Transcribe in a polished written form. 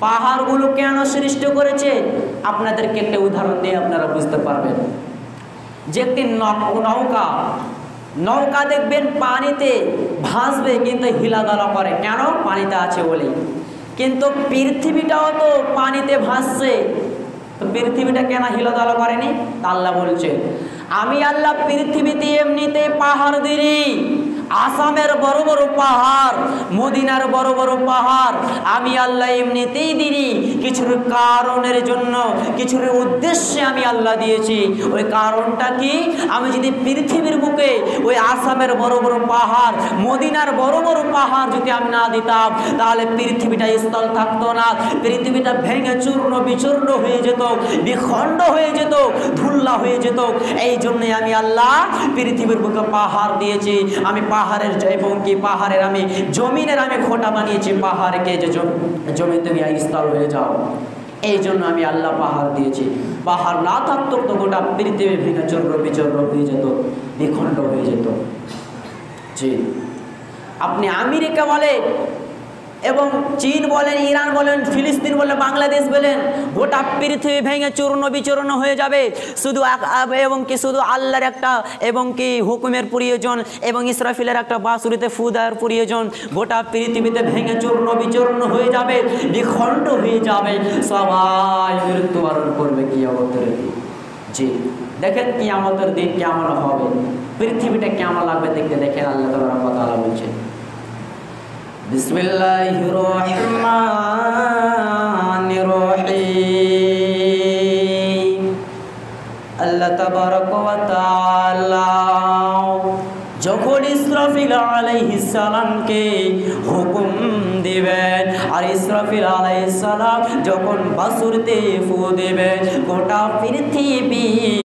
পাহাড়গুলো কেন সৃষ্টি করেছে? আপনাদেরকে একটা উদাহরণ দিয়ে আপনারা বুঝতে পারবেন। যে একটি নৌকা দেখবেন পানিতে ভাসবে কিন্তু হিলাদলা করে, কেন? পানিতে আছে বলে। কিন্তু পৃথিবীটাও তো পানিতে ভাসছে, তো পৃথিবীটা কেন হিলাদলা করেনি? আল্লাহ বলছে, আমি আল্লাহ পৃথিবীতে এমনিতে পাহাড় দিই, আসামের বড় বড় পাহাড়, মদিনার বড় বড় পাহাড় আমি আল্লাহ এমনিতেই দিই, কিছুর কারণের জন্য, কিছুর উদ্দেশ্যে আমি আল্লাহ দিয়েছি। ওই কারণটা কি? আমি যদি পৃথিবীর বুকে ওই আসামের বড় বড় পাহাড়, মদিনার বড় বড় পাহাড় যদি আমি না দিতাম, তাহলে পৃথিবীটা স্থল থাকতো না, পৃথিবীটা ভেঙে চূর্ণ বিচূর্ণ হয়ে যেত, বিখণ্ড হয়ে যেত, ধুল্লা হয়ে যেত। এই জন্যই আমি আল্লাহ পৃথিবীর বুকে পাহাড় দিয়েছি। আমি পাহাড়ের এবং কি পাহাড়ের আমি জমিনের আমি খোঁটা বানিয়েছি, পাহাড়কে যে জমি তুমি স্থল হয়ে যাও, এই জন্য আমি আল্লাহ পাহাড় দিয়েছি। পাহাড় না থাকতো তো গোটা পৃথিবী ভেঙে চূর্ণ বিচূর্ণ হয়ে যেত, বিখণ্ড হয়ে যেত। জি, আপনি আমেরিকা বলে এবং চীন বলেন, ইরান বলেন, ফিলিস্তিন বলেন, বাংলাদেশ বলেন, গোটা পৃথিবী ভেঙে চূর্ণ বিচূর্ণ হয়ে যাবে, শুধু এবং কি শুধু আল্লাহর একটা এবং কি হুকুমের প্রয়োজন এবং ইসরাফিলের একটা বাঁশুরিতে ফু দেওয়ার প্রয়োজন, গোটা পৃথিবীতে ভেঙে চূর্ণ বিচূর্ণ হয়ে যাবে, বিখণ্ড হয়ে যাবে, সবাই মৃত্যুবরণ করবে কিয়ামতের দিন। জি, দেখেন কিয়ামতের দিন কেমন হবে, পৃথিবীটা কেমন লাগবে দেখতে। দেখেন আল্লাহ তাআলা বলছেন, বিসমিল্লাহির রহমানির রহিম। আল্লাহ তাবারাকা ওয়া তাআলা যখন ইসরাফিল আলাইহিস সালামকে হুকুম দিবেন, আর ইসরাফিল আলাইহিস সালাম যখন বাঁশুরিতে ফু দিবেন, গোটা পৃথিবী